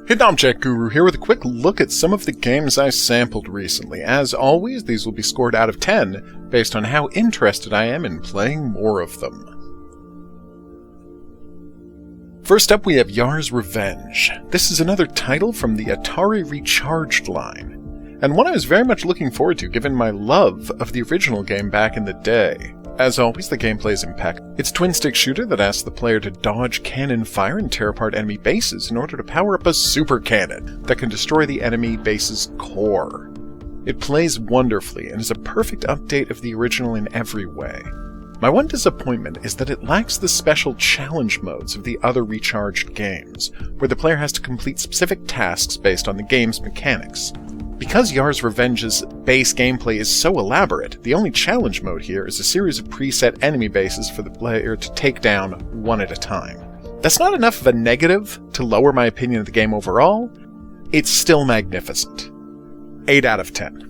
Hidden Object Guru here with a quick look at some of the games I sampled recently. As always, these will be scored out of 10 based on how interested I am in playing more of them. First up, we have Yars Revenge. This is another title from the Atari Recharged line, and one I was very much looking forward to given my love of the original game back in the day. As always, the gameplay is impeccable. It's a twin-stick shooter that asks the player to dodge cannon fire and tear apart enemy bases in order to power up a super cannon that can destroy the enemy base's core. It plays wonderfully and is a perfect update of the original in every way. My one disappointment is that it lacks the special challenge modes of the other Recharged games, where the player has to complete specific tasks based on the game's mechanics. Because Yars Revenge's base gameplay is so elaborate, the only challenge mode here is a series of preset enemy bases for the player to take down one at a time. That's not enough of a negative to lower my opinion of the game overall. It's still magnificent. 8 out of 10.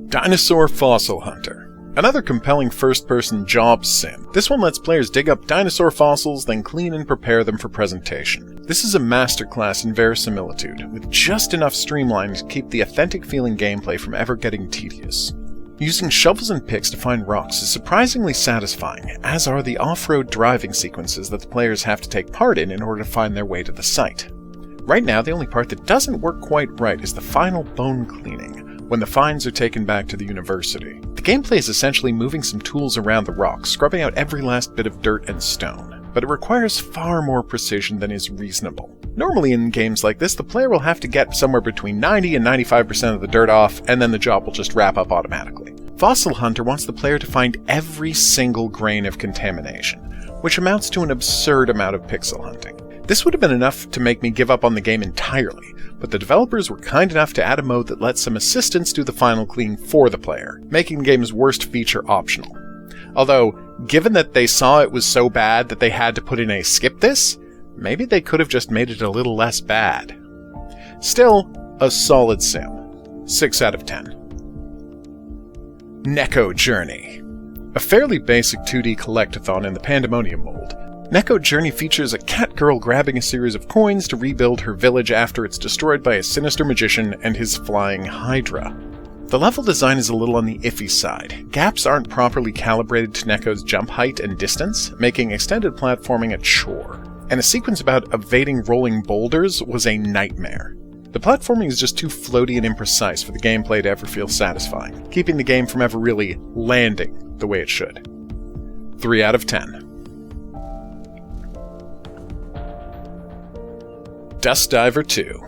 Dinosaur Fossil Hunter. Another compelling first-person job sim. This one lets players dig up dinosaur fossils, then clean and prepare them for presentation. This is a masterclass in verisimilitude, with just enough streamline to keep the authentic-feeling gameplay from ever getting tedious. Using shovels and picks to find rocks is surprisingly satisfying, as are the off-road driving sequences that the players have to take part in order to find their way to the site. Right now, the only part that doesn't work quite right is the final bone cleaning, when the finds are taken back to the university. The gameplay is essentially moving some tools around the rocks, scrubbing out every last bit of dirt and stone, but it requires far more precision than is reasonable. Normally in games like this, the player will have to get somewhere between 90 and 95% of the dirt off, and then the job will just wrap up automatically. Fossil Hunter wants the player to find every single grain of contamination, which amounts to an absurd amount of pixel hunting. This would have been enough to make me give up on the game entirely, but the developers were kind enough to add a mode that lets some assistants do the final clean for the player, making the game's worst feature optional. Although, given that they saw it was so bad that they had to put in a skip this, maybe they could have just made it a little less bad. Still, a solid sim. 6 out of 10. Neko Journey. A fairly basic 2D collectathon in the Pandemonium mold, Neko Journey features a cat girl grabbing a series of coins to rebuild her village after it's destroyed by a sinister magician and his flying hydra. The level design is a little on the iffy side. Gaps aren't properly calibrated to Neko's jump height and distance, making extended platforming a chore. And a sequence about evading rolling boulders was a nightmare. The platforming is just too floaty and imprecise for the gameplay to ever feel satisfying, keeping the game from ever really landing the way it should. 3 out of 10. Dusk Diver 2.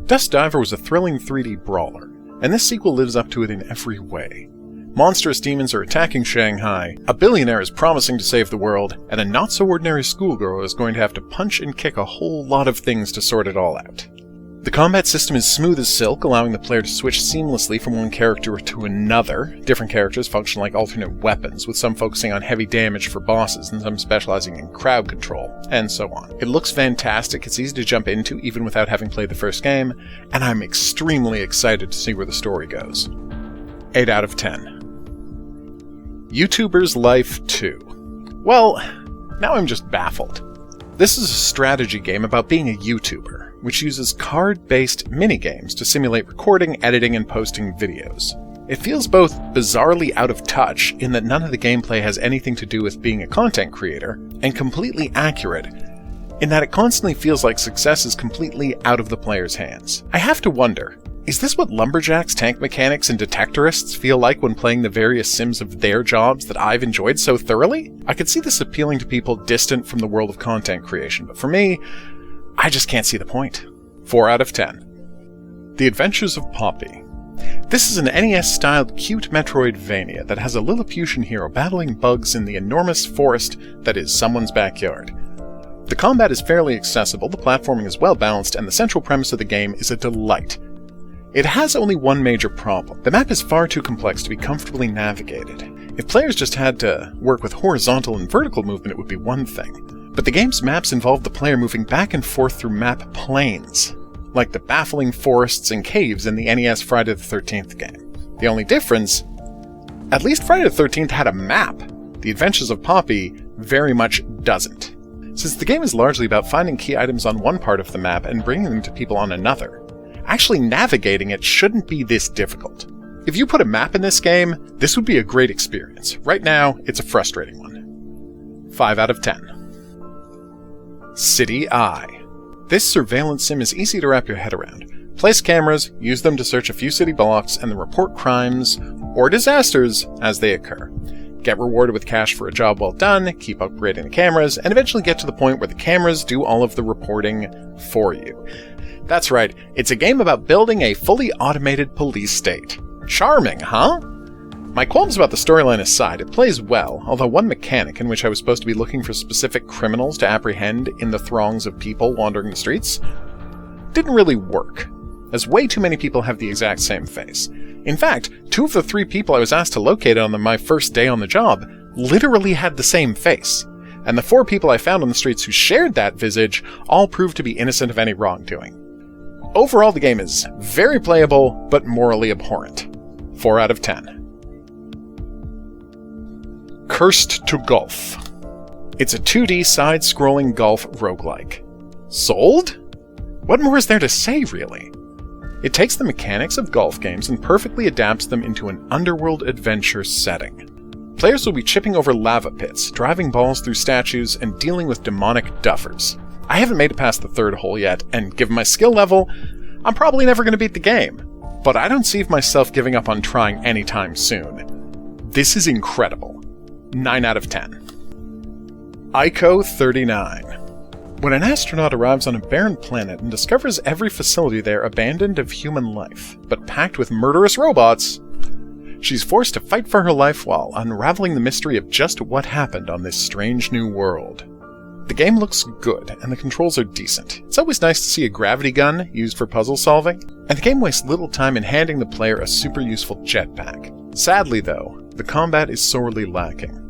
Dusk Diver was a thrilling 3D brawler, and this sequel lives up to it in every way. Monstrous demons are attacking Shanghai, a billionaire is promising to save the world, and a not-so-ordinary schoolgirl is going to have to punch and kick a whole lot of things to sort it all out. The combat system is smooth as silk, allowing the player to switch seamlessly from one character to another. Different characters function like alternate weapons, with some focusing on heavy damage for bosses and some specializing in crowd control, and so on. It looks fantastic, it's easy to jump into even without having played the first game, and I'm extremely excited to see where the story goes. 8 out of 10. YouTuber's Life 2. Well, now I'm just baffled. This is a strategy game about being a YouTuber, which uses card-based minigames to simulate recording, editing, and posting videos. It feels both bizarrely out of touch, in that none of the gameplay has anything to do with being a content creator, and completely accurate, in that it constantly feels like success is completely out of the player's hands. I have to wonder, is this what lumberjacks, tank mechanics, and detectorists feel like when playing the various sims of their jobs that I've enjoyed so thoroughly? I could see this appealing to people distant from the world of content creation, but for me, I just can't see the point. 4 out of 10. The Adventures of Poppy. This is an NES-styled cute Metroidvania that has a Lilliputian hero battling bugs in the enormous forest that is someone's backyard. The combat is fairly accessible, the platforming is well balanced, and the central premise of the game is a delight. It has only one major problem. The map is far too complex to be comfortably navigated. If players just had to work with horizontal and vertical movement, it would be one thing. But the game's maps involve the player moving back and forth through map planes, like the baffling forests and caves in the NES Friday the 13th game. The only difference, at least Friday the 13th had a map. The Adventures of Poppy very much doesn't. since the game is largely about finding key items on one part of the map and bringing them to people on another. Actually navigating it shouldn't be this difficult. If you put a map in this game, this would be a great experience. Right now, it's a frustrating one. 5 out of 10. City Eye. This surveillance sim is easy to wrap your head around. Place cameras, use them to search a few city blocks, and then report crimes or disasters as they occur. Get rewarded with cash for a job well done, keep upgrading the cameras, and eventually get to the point where the cameras do all of the reporting for you. That's right, it's a game about building a fully automated police state. Charming, huh? My qualms about the storyline aside, it plays well, although one mechanic in which I was supposed to be looking for specific criminals to apprehend in the throngs of people wandering the streets didn't really work, as way too many people have the exact same face. In fact, 2 of the 3 people I was asked to locate on my first day on the job literally had the same face, and the 4 people I found on the streets who shared that visage all proved to be innocent of any wrongdoing. Overall, the game is very playable, but morally abhorrent. 4 out of 10. Cursed to Golf. It's a 2D side-scrolling golf roguelike. Sold? What more is there to say, really? It takes the mechanics of golf games and perfectly adapts them into an underworld adventure setting. Players will be chipping over lava pits, driving balls through statues, and dealing with demonic duffers. I haven't made it past the 3rd hole yet, and given my skill level, I'm probably never going to beat the game. But I don't see myself giving up on trying anytime soon. This is incredible. 9 out of 10. Ico 39. When an astronaut arrives on a barren planet and discovers every facility there abandoned of human life, but packed with murderous robots, she's forced to fight for her life while unraveling the mystery of just what happened on this strange new world. The game looks good, and the controls are decent. It's always nice to see a gravity gun used for puzzle solving, and the game wastes little time in handing the player a super useful jetpack. Sadly, though, the combat is sorely lacking.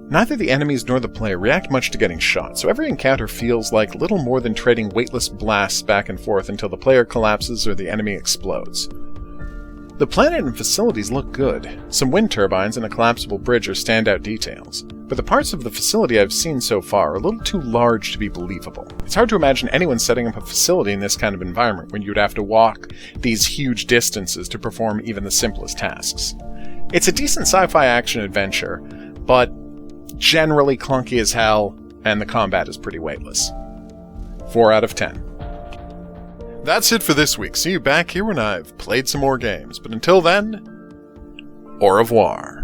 Neither the enemies nor the player react much to getting shot, so every encounter feels like little more than trading weightless blasts back and forth until the player collapses or the enemy explodes. The planet and facilities look good. Some wind turbines and a collapsible bridge are standout details, but the parts of the facility I've seen so far are a little too large to be believable. It's hard to imagine anyone setting up a facility in this kind of environment when you'd have to walk these huge distances to perform even the simplest tasks. It's a decent sci-fi action adventure, but generally clunky as hell, and the combat is pretty weightless. 4 out of 10. That's it for this week. See you back here when I've played some more games. But until then, au revoir.